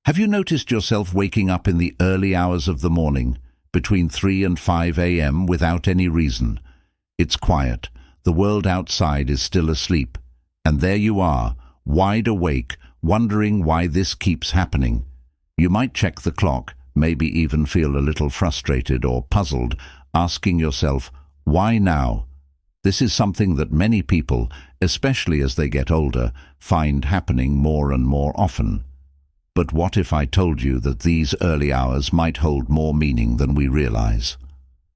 Have you noticed yourself waking up in the early hours of the morning, between 3 and 5 a.m. without any reason? It's quiet, the world outside is still asleep, and there you are, wide awake, wondering why this keeps happening. You might check the clock, maybe even feel a little frustrated or puzzled, asking yourself, why now? This is something that many people, especially as they get older, find happening more and more often. But what if I told you that these early hours might hold more meaning than we realize?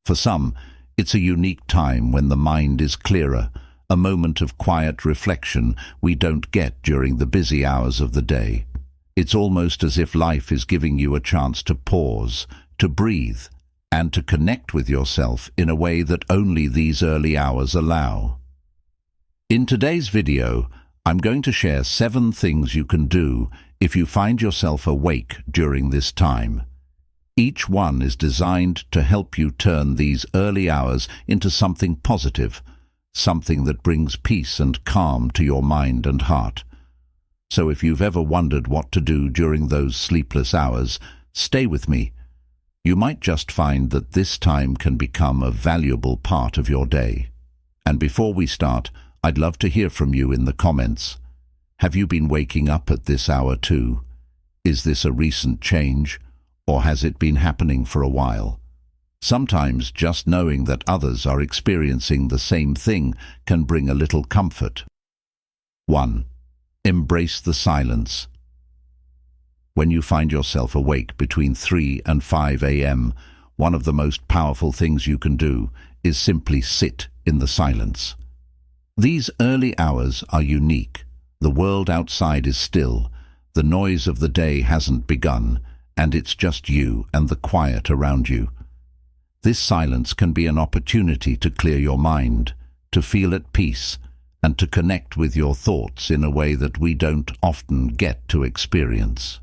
For some, it's a unique time when the mind is clearer, a moment of quiet reflection we don't get during the busy hours of the day. It's almost as if life is giving you a chance to pause, to breathe, and to connect with yourself in a way that only these early hours allow. In today's video, I'm going to share 7 things you can do if you find yourself awake during this time. Each one is designed to help you turn these early hours into something positive, something that brings peace and calm to your mind and heart. So if you've ever wondered what to do during those sleepless hours, stay with me. You might just find that this time can become a valuable part of your day. And before we start, I'd love to hear from you in the comments. Have you been waking up at this hour too? Is this a recent change, or has it been happening for a while? Sometimes just knowing that others are experiencing the same thing can bring a little comfort. 1. Embrace the silence. When you find yourself awake between 3 and 5 a.m., one of the most powerful things you can do is simply sit in the silence. These early hours are unique. The world outside is still, the noise of the day hasn't begun, and it's just you and the quiet around you. This silence can be an opportunity to clear your mind, to feel at peace, and to connect with your thoughts in a way that we don't often get to experience.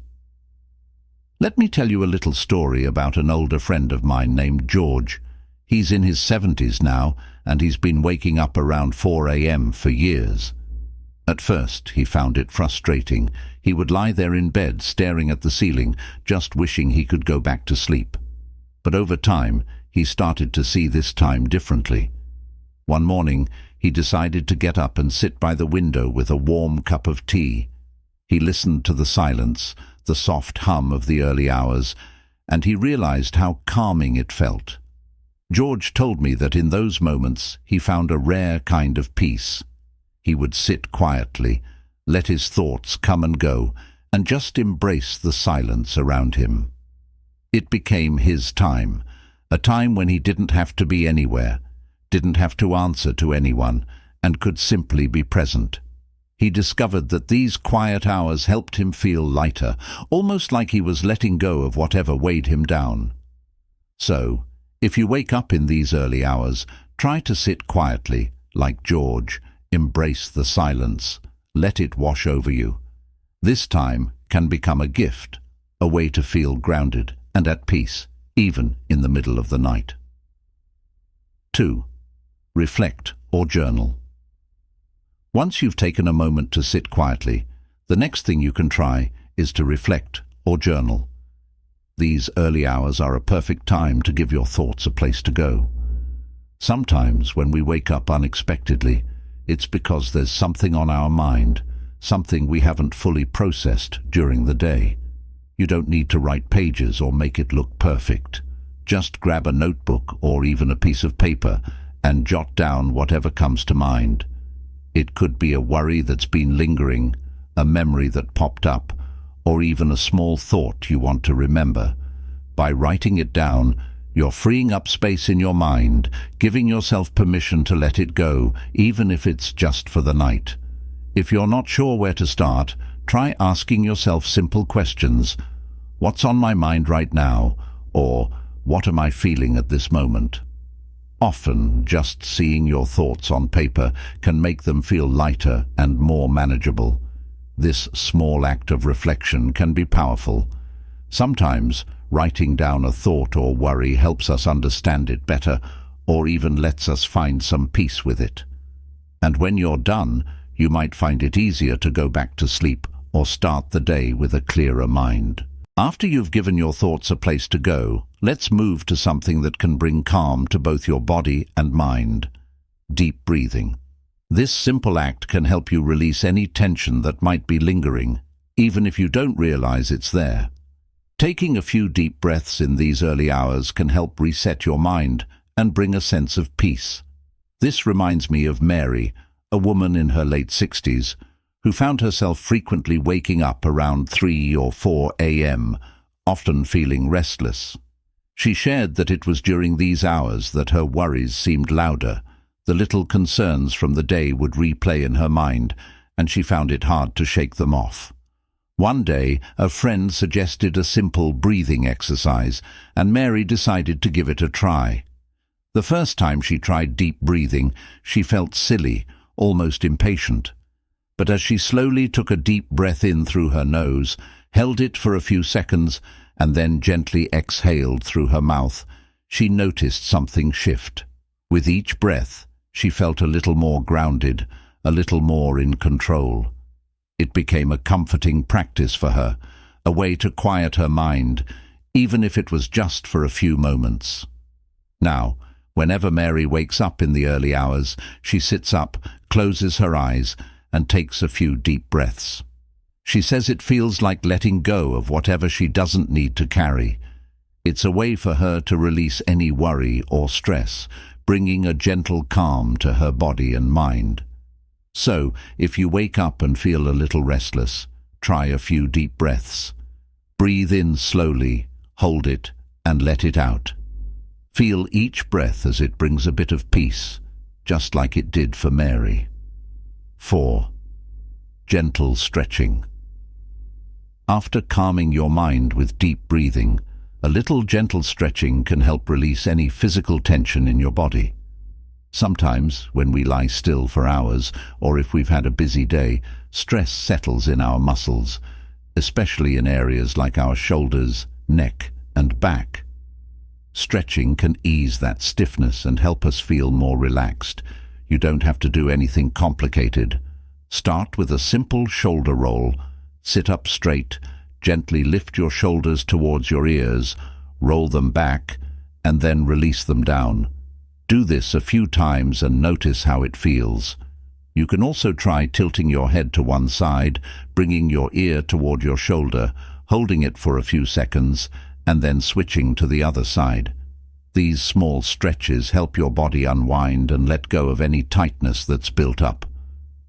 Let me tell you a little story about an older friend of mine named George. He's in his 70s now, and he's been waking up around 4 a.m. for years. At first, he found it frustrating. He would lie there in bed, staring at the ceiling, just wishing he could go back to sleep. But over time, he started to see this time differently. One morning, he decided to get up and sit by the window with a warm cup of tea. He listened to the silence, the soft hum of the early hours, and he realized how calming it felt. George told me that in those moments, he found a rare kind of peace. He would sit quietly, let his thoughts come and go, and just embrace the silence around him. It became his time, a time when he didn't have to be anywhere, didn't have to answer to anyone, and could simply be present. He discovered that these quiet hours helped him feel lighter, almost like he was letting go of whatever weighed him down. So, if you wake up in these early hours, try to sit quietly, like George. Embrace the silence. Let it wash over you. This time can become a gift, a way to feel grounded and at peace, even in the middle of the night. 2. Reflect or journal. Once you've taken a moment to sit quietly, the next thing you can try is to reflect or journal. These early hours are a perfect time to give your thoughts a place to go. Sometimes when we wake up unexpectedly, it's because there's something on our mind, something we haven't fully processed during the day. You don't need to write pages or make it look perfect. Just grab a notebook or even a piece of paper and jot down whatever comes to mind. It could be a worry that's been lingering, a memory that popped up, or even a small thought you want to remember. By writing it down, you're freeing up space in your mind, giving yourself permission to let it go, even if it's just for the night. If you're not sure where to start, try asking yourself simple questions. What's on my mind right now? Or, what am I feeling at this moment? Often, just seeing your thoughts on paper can make them feel lighter and more manageable. This small act of reflection can be powerful. Sometimes, writing down a thought or worry helps us understand it better, or even lets us find some peace with it. And when you're done, you might find it easier to go back to sleep or start the day with a clearer mind. After you've given your thoughts a place to go, let's move to something that can bring calm to both your body and mind. Deep breathing. This simple act can help you release any tension that might be lingering, even if you don't realize it's there. Taking a few deep breaths in these early hours can help reset your mind and bring a sense of peace. This reminds me of Mary, a woman in her late 60s, who found herself frequently waking up around 3 or 4 a.m., often feeling restless. She shared that it was during these hours that her worries seemed louder. The little concerns from the day would replay in her mind, and she found it hard to shake them off. One day, a friend suggested a simple breathing exercise, and Mary decided to give it a try. The first time she tried deep breathing, she felt silly, almost impatient. But as she slowly took a deep breath in through her nose, held it for a few seconds, and then gently exhaled through her mouth, she noticed something shift. With each breath, she felt a little more grounded, a little more in control. It became a comforting practice for her, a way to quiet her mind, even if it was just for a few moments. Now, whenever Mary wakes up in the early hours, she sits up, closes her eyes, and takes a few deep breaths. She says it feels like letting go of whatever she doesn't need to carry. It's a way for her to release any worry or stress, bringing a gentle calm to her body and mind. So, if you wake up and feel a little restless, try a few deep breaths. Breathe in slowly, hold it, and let it out. Feel each breath as it brings a bit of peace, just like it did for Mary. 4. Gentle stretching. After calming your mind with deep breathing, a little gentle stretching can help release any physical tension in your body. Sometimes, when we lie still for hours, or if we've had a busy day, stress settles in our muscles, especially in areas like our shoulders, neck, and back. Stretching can ease that stiffness and help us feel more relaxed. You don't have to do anything complicated. Start with a simple shoulder roll. Sit up straight, gently lift your shoulders towards your ears, roll them back, and then release them down. Do this a few times and notice how it feels. You can also try tilting your head to one side, bringing your ear toward your shoulder, holding it for a few seconds, and then switching to the other side. These small stretches help your body unwind and let go of any tightness that's built up.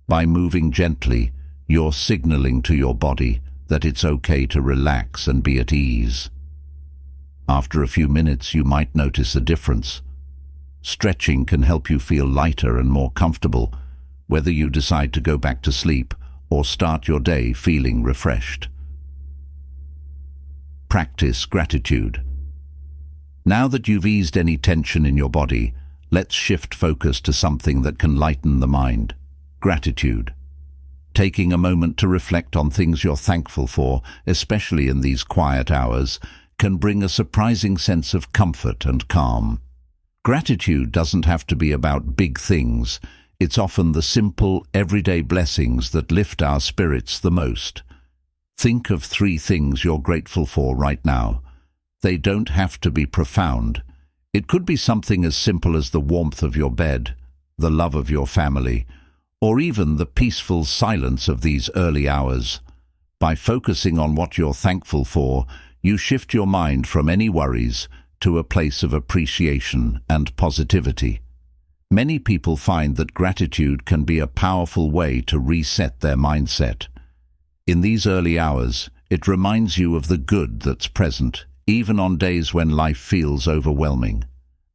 By moving gently, you're signaling to your body that it's okay to relax and be at ease. After a few minutes, you might notice a difference. Stretching can help you feel lighter and more comfortable, whether you decide to go back to sleep or start your day feeling refreshed. Practice gratitude. Now that you've eased any tension in your body, let's shift focus to something that can lighten the mind. Gratitude. Taking a moment to reflect on things you're thankful for, especially in these quiet hours, can bring a surprising sense of comfort and calm. Gratitude doesn't have to be about big things. It's often the simple, everyday blessings that lift our spirits the most. Think of 3 things you're grateful for right now. They don't have to be profound. It could be something as simple as the warmth of your bed, the love of your family, or even the peaceful silence of these early hours. By focusing on what you're thankful for, you shift your mind from any worries to a place of appreciation and positivity. Many people find that gratitude can be a powerful way to reset their mindset. In these early hours, it reminds you of the good that's present, even on days when life feels overwhelming.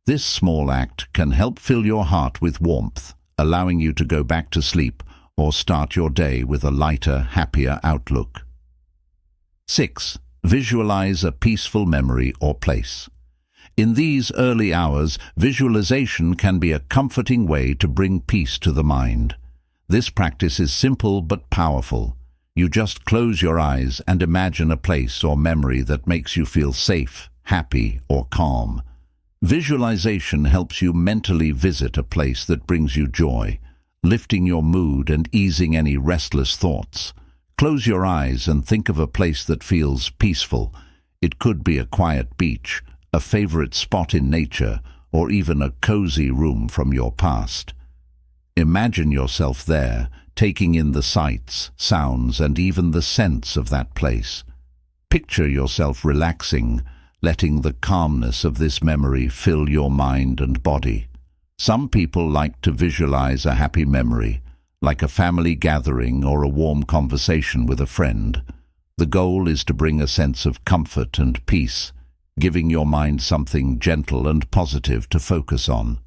This small act can help fill your heart with warmth, allowing you to go back to sleep or start your day with a lighter, happier outlook. 6. Visualize a peaceful memory or place. In these early hours, visualization can be a comforting way to bring peace to the mind. This practice is simple but powerful. You just close your eyes and imagine a place or memory that makes you feel safe, happy, or calm. Visualization helps you mentally visit a place that brings you joy, lifting your mood and easing any restless thoughts. Close your eyes and think of a place that feels peaceful. It could be a quiet beach, a favorite spot in nature, or even a cozy room from your past. Imagine yourself there, taking in the sights, sounds, and even the scents of that place. Picture yourself relaxing, letting the calmness of this memory fill your mind and body. Some people like to visualize a happy memory, like a family gathering or a warm conversation with a friend. The goal is to bring a sense of comfort and peace, giving your mind something gentle and positive to focus on.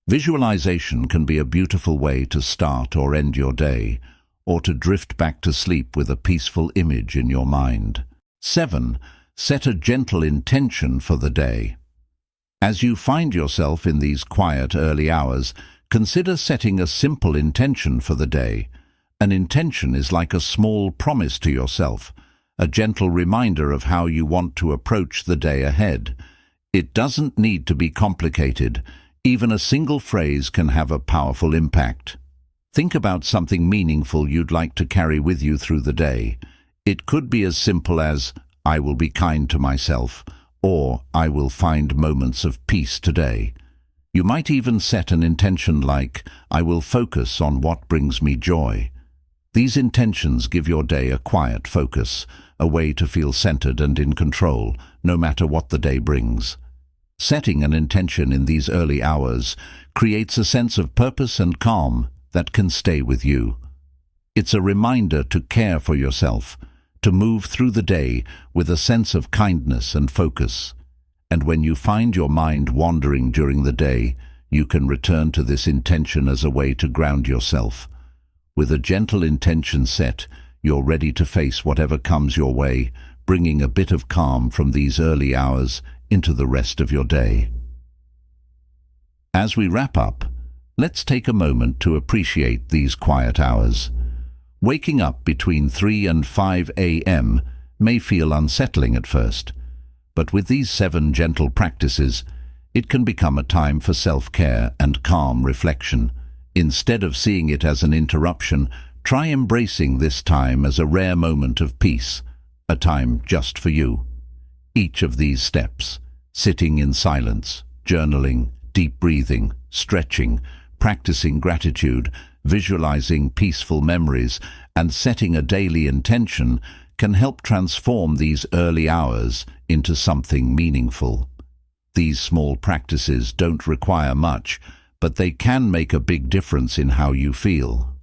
Visualization can be a beautiful way to start or end your day, or to drift back to sleep with a peaceful image in your mind. 7. Set a gentle intention for the day. As you find yourself in these quiet early hours, consider setting a simple intention for the day. An intention is like a small promise to yourself, a gentle reminder of how you want to approach the day ahead. It doesn't need to be complicated. Even a single phrase can have a powerful impact. Think about something meaningful you'd like to carry with you through the day. It could be as simple as, "I will be kind to myself," or "I will find moments of peace today." You might even set an intention like, "I will focus on what brings me joy." These intentions give your day a quiet focus, a way to feel centered and in control, no matter what the day brings. Setting an intention in these early hours creates a sense of purpose and calm that can stay with you. It's a reminder to care for yourself, to move through the day with a sense of kindness and focus. And when you find your mind wandering during the day, you can return to this intention as a way to ground yourself. With a gentle intention set, you're ready to face whatever comes your way, bringing a bit of calm from these early hours into the rest of your day. As we wrap up, let's take a moment to appreciate these quiet hours. Waking up between 3 and 5 a.m. may feel unsettling at first, but with these 7 gentle practices, it can become a time for self-care and calm reflection. Instead of seeing it as an interruption, try embracing this time as a rare moment of peace, a time just for you. Each of these steps, sitting in silence, journaling, deep breathing, stretching, practicing gratitude, visualizing peaceful memories, and setting a daily intention, can help transform these early hours into something meaningful. These small practices don't require much, but they can make a big difference in how you feel.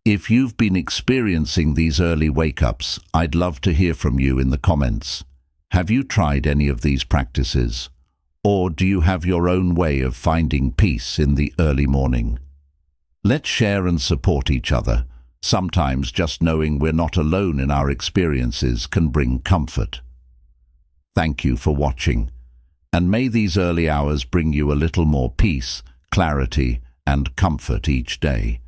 If you've been experiencing these early wake-ups, I'd love to hear from you in the comments. Have you tried any of these practices? Or do you have your own way of finding peace in the early morning? Let's share and support each other. Sometimes just knowing we're not alone in our experiences can bring comfort. Thank you for watching, and may these early hours bring you a little more peace, clarity, and comfort each day.